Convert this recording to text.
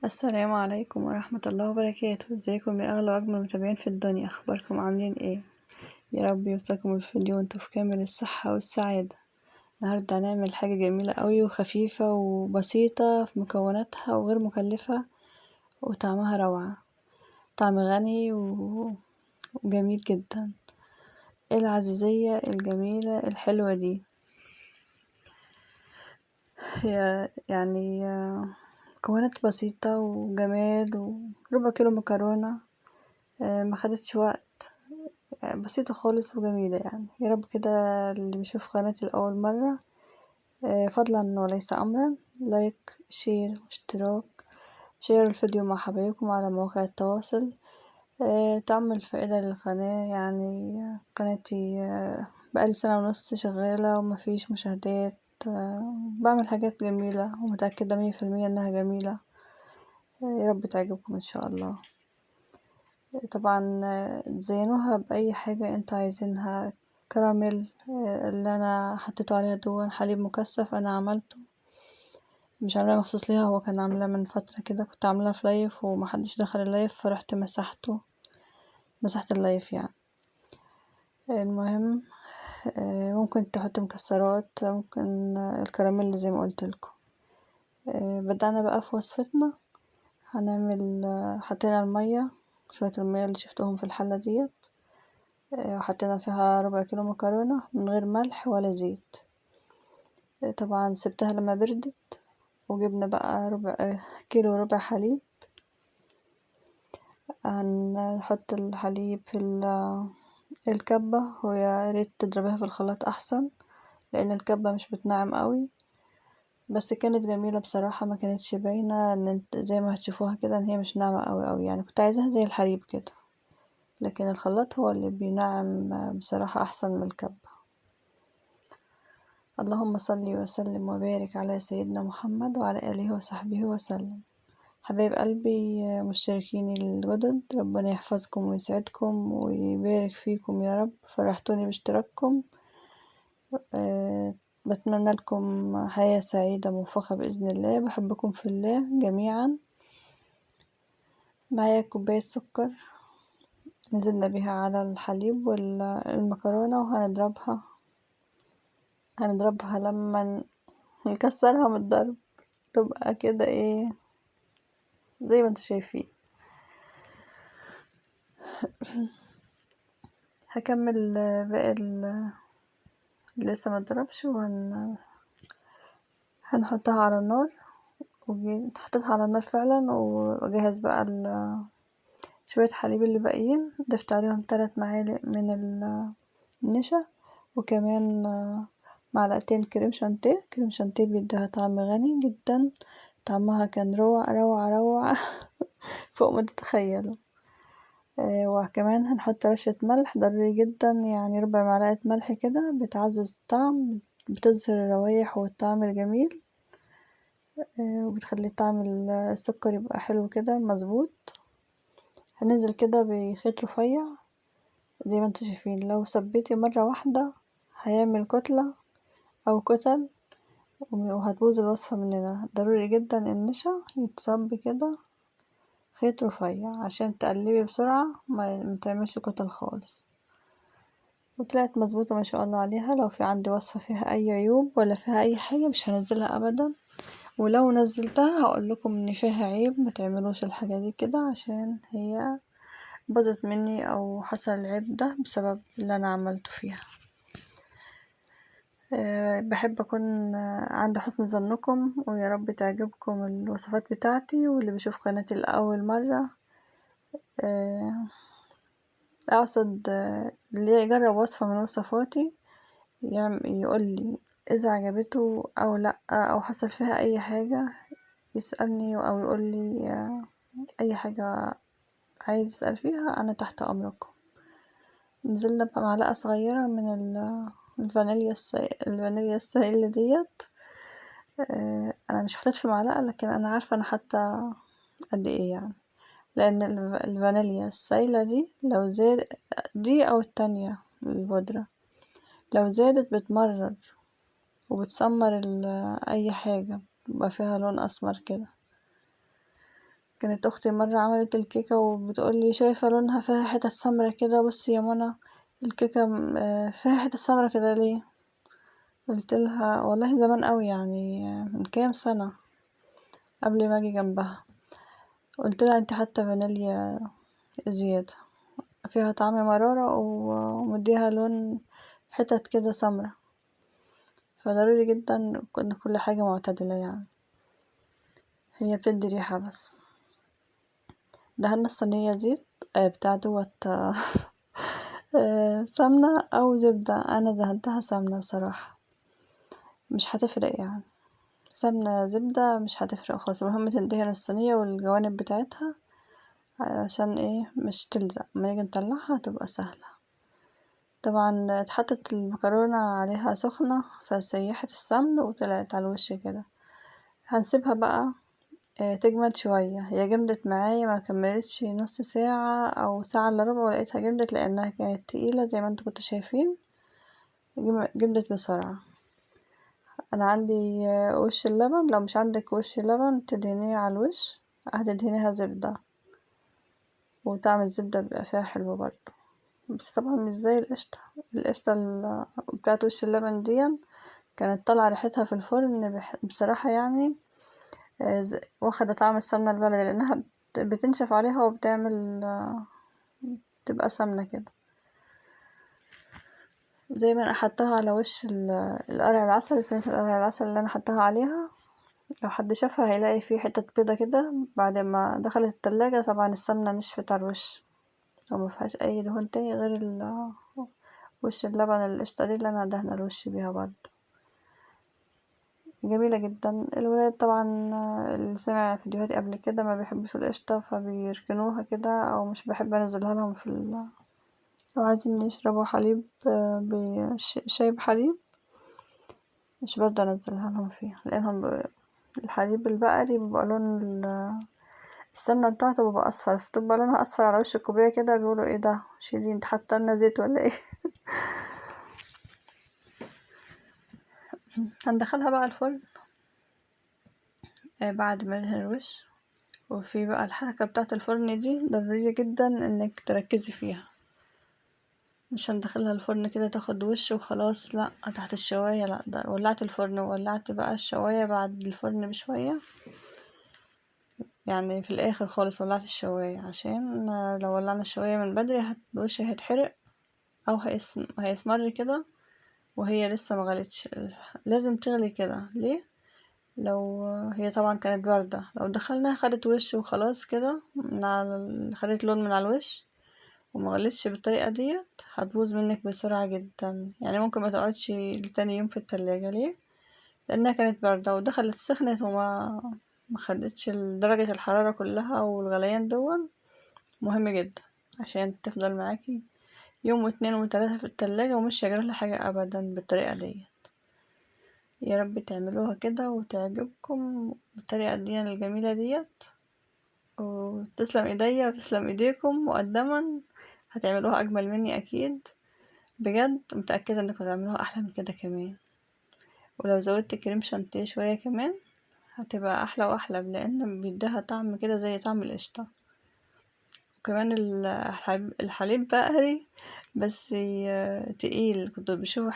السلام عليكم ورحمة الله وبركاته. ازيكم يا اغلى واجمل متابعين في الدنيا؟ اخباركم عاملين ايه؟ يا رب يوصلكم الفيديو وانتوا في كامل الصحة والسعادة. النهاردة هنعمل حاجة جميلة قوي وخفيفة وبسيطة في مكوناتها وغير مكلفة وطعمها روعة. طعم غني وجميل جدا. ايه العزيزية الجميلة الحلوة دي؟ هي يعني مكونات بسيطة وجمال، وربع كيلو مكرونة. ما خدتش وقت، بسيطة خالص وجميلة يعني. يا رب كده اللي بيشوف قناتي لأول مرة فضلا وليس أمرا لايك شير واشتراك. شير الفيديو مع حبايبكم على مواقع التواصل. تعمل فائدة للقناة يعني. قناتي بقالي سنة ونص شغالة ومفيش مشاهدات. بعمل حاجات جميلة ومتأكدة 100% انها جميلة. يا رب تعجبكم ان شاء الله. طبعا تزينوها بأي حاجة انتوا عايزينها. كراميل اللي انا حطيته عليها دون حليب مكثف انا عملته، مش عاملاه مخصوص ليها، هو كان عاملاه من فترة كده، كنت عاملاه في لايف ومحدش دخل اللايف فرحت مسحت اللايف يعني. المهم ممكن تحط مكسرات، ممكن الكراميل زي ما قلت لكم. بدأنا بقى في وصفتنا. هنعمل حطينا المية، شوية المية اللي شفتهم في الحلة ديت، وحطينا فيها ربع كيلو مكرونة من غير ملح ولا زيت. طبعا سبتها لما بردت، وجبنا بقى ربع كيلو ربع حليب. هنحط الحليب في الكبة، ويا ريت تضربيها في الخلاط احسن لان الكبة مش بتنعم قوي، بس كانت جميلة بصراحة. ما كانتش باينة ان زي ما هتشوفوها كده ان هي مش ناعمة قوي يعني، كنت عايزاها زي الحليب كده، لكن الخلاط هو اللي بينعم بصراحة احسن من الكبة. اللهم صل وسلم وبارك على سيدنا محمد وعلى آله وصحبه وسلم. حبايب قلبي مشتركين الجدد، ربنا يحفظكم ويسعدكم ويبارك فيكم يا رب، فرحتوني باشتراككم. بتمنى لكم حياة سعيدة موفقة بإذن الله. بحبكم في الله جميعا. معايا كوباية سكر نزلنا بيها على الحليب والمكرونة، هنضربها لما نكسرها من الضرب تبقى كده ايه زي ما انتوا شايفين. هكمل باقي اللي لسه ما اتضربش هنحطها على النار. حطيتها على النار فعلا، واجهز بقى شوية حليب اللي باقيين، ضفت عليهم 3 معالق من النشا، وكمان معلقتين كريم شانتيه بيديها طعم غني جدا. طعمها كان روعة فوق ما تتخيلوا. وكمان هنحط رشة ملح ضروري جدا، يعني ربع معلقة ملح كده بتعزز الطعم، بتظهر الروايح والطعم الجميل، وبتخلي طعم السكر يبقى حلو كده مظبوط. هننزل كده بخيط رفيع زي ما انتوا شايفين، لو سبيتي مرة واحدة هيعمل كتلة او كتل وهتبوظ الوصفة مننا. ضروري جدا النشا يتصب كده خيط رفيع عشان تقلبي بسرعة ما تعملش كتل خالص. وطلعت مظبوطة ما شاء الله عليها. لو في عندي وصفة فيها اي عيوب ولا فيها اي حاجة مش هنزلها ابدا، ولو نزلتها هقول لكم ان فيها عيب. ما تعملوش الحاجة دي كده عشان هي باظت مني او حصل العيب ده بسبب اللي انا عملته فيها. بحب اكون عند حسن ظنكم، ويا رب تعجبكم الوصفات بتاعتي. واللي بيشوف قناتي لاول مره اقصد اللي يجرب وصفه من وصفاتي يقول لي اذا عجبته او لا، او حصل فيها اي حاجه يسالني او يقول لي اي حاجه عايز يسال فيها، انا تحت امركم. نزلنا بمعلقه صغيره من الفانيليا السائلة ديت. انا مش حطيت في معلقة، لكن انا عارفة انا حاطة قد ايه يعني، لان الفانيليا السائلة دي لو زاد، دي او التانية البودرة، لو زادت بتمرر وبتسمر اي حاجة بيبقى فيها لون اسمر كده. كانت اختي مرة عملت الكيكة وبتقولي شايفة لونها فيها حتت سمرة كده، بصي يا منى الكيكة فيها حتت سمرة كده ليه؟ قلتلها والله زمان قوي يعني من كام سنة قبل ما اجي جنبها. قلتلها انت حاطة فانيليا زيادة فيها طعم مرارة ومديها لون حتت كده سمرة، فضروري جدا كل حاجة معتدلة يعني، هي بتدي ريحة بس. دهنا الصينية زيت بتاع دوت سمنة أو زبدة، أنا دهنتها سمنة بصراحة، مش هتفرق يعني، سمنة زبدة مش هتفرق خالص، المهم تندهن الصينية والجوانب بتاعتها عشان ايه مش تلزق، لما نيجي نطلعها تبقى سهلة. طبعا اتحطت المكرونة عليها سخنة فسيحت السمن وطلعت على الوش كده، هنسيبها بقى تجمد شوية. هي جمدت معايا ما كملتش نص ساعة او ساعة الا ربع ولقيتها جمدت، لانها كانت تقيلة زي ما انتوا كنتوا شايفين، جمدت بسرعة. انا عندي وش اللبن، لو مش عندك وش اللبن تدهنيه على الوش، هتدهنيها زبدة وطعم الزبدة بيبقى فيها حلو برضه، بس طبعا مش زي القشطة. القشطة بتاعت وش اللبن دي كانت طالعة ريحتها في الفرن بصراحة يعني واخدة طعم السمنة البلدي، لأنها بتنشف عليها وبتعمل تبقى سمنة كده. زي ما انا حطاها على وش القرع العسل، صينية القرع العسل اللي انا حطاها عليها، لو حد شافها هيلاقي فيه حتة بيضة كده بعد ما دخلت التلاجة. طبعا السمنة نشفت على الوش ومفيهاش اي دهون تاني غير وش اللبن القشطة دي اللي انا دهنة الوش بيها برضه، جميلة جدا. الولاد طبعا اللي سمع فيديوهاتي قبل كده ما بيحبوش القشطة فبيركنوها كده، او مش بحب انزلها لهم لو عايزين يشربوا حليب شاي بحليب مش برضه انزلها لهم فيها، لانهم الحليب البقري بيبقى لون السمنة بتاعته بيبقى اصفر، بتبقى لونها اصفر على وش الكوباية كده، بيقولوا ايه ده شيلي انت حاطه لنا زيت ولا ايه؟ هندخلها بقى الفرن بعد ما ندهن الوش. وفي بقى الحركة بتاعة الفرن دي ضرورية جدا انك تركزي فيها، مش هندخلها الفرن كده تاخد وش وخلاص، لا تحت الشواية، لا ده ولعت الفرن وولعت بقى الشواية بعد الفرن بشوية، يعني في الاخر خالص ولعت الشواية، عشان لو ولعنا الشواية من بدري الوش هيتحرق او هيسمر كده وهي لسه مغلتش. لازم تغلي كده ليه؟ لو هي طبعا كانت باردة، لو دخلناها خدت وش وخلاص كده خدت لون من على الوش ومغلتش بالطريقة ديت هتبوظ منك بسرعة جدا، يعني ممكن ما تقعدش لتاني يوم في التلاجة. ليه؟ لانها كانت باردة ودخلت سخنت ما خدتش درجة الحرارة كلها، والغليان دون مهم جدا عشان تفضل معاكي يوم واتنين وتلاتة في التلاجة ومش هيجرالها حاجة ابدا بالطريقة دي. يا رب تعملوها كده وتعجبكم بالطريقة دي الجميلة ديت، وتسلم ايديا وتسلم ايديكم مقدما، هتعملوها اجمل مني اكيد، بجد متأكدة انكم هتعملوها احلى من كده كمان. ولو زودت كريم شانتيه شوية كمان هتبقى احلى واحلى، لان بيديها طعم كده زي طعم القشطة. وكمان الحليب بقري بس تقيل، كنت بشوفه